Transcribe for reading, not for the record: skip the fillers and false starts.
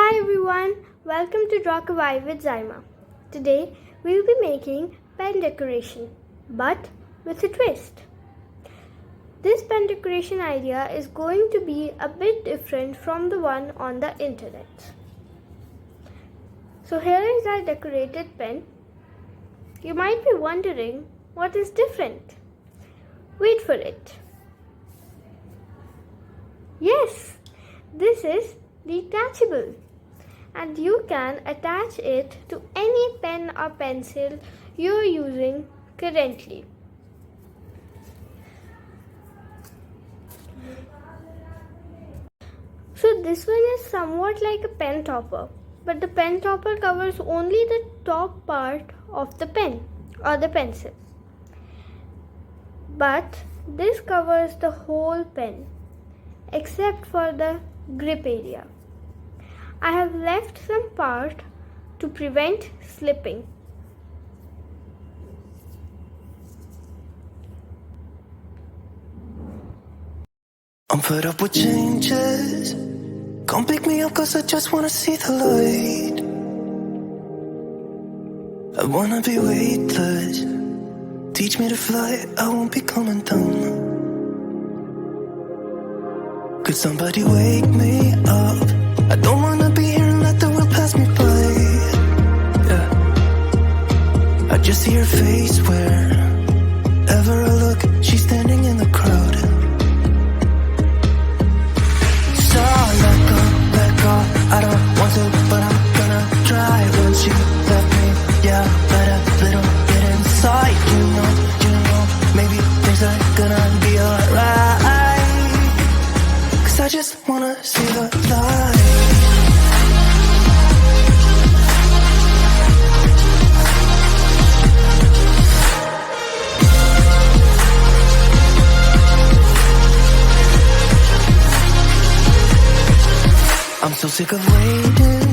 Hi everyone, welcome to Draw Kawaii with Zaima. Today we will be making pen decoration, but with a twist. This pen decoration idea is going to be a bit different from the one on the internet. So here is our decorated pen. You might be wondering what is different. Wait for it. Yes, this is detachable and you can attach it to any pen or pencil you are using currently. So this one is somewhat like a pen topper, but the pen topper covers only the top part of the pen or the pencil. But this covers the whole pen except for the grip area. I have left some part to prevent slipping. I'm fed up with changes. Come pick me up cause I just wanna see the light. I wanna be weightless. Teach me to fly, I won't be coming down. Could somebody wake me up? I don't wanna be here and let the world pass me by. Yeah. I just see her face wherever I look. She's standing in the crowd. So let go, I don't want to, but I'm gonna try. Once you left me, yeah, let a little bit inside. You know, maybe things are gonna be alright. Cause I just wanna see the light. I'm so sick of waiting.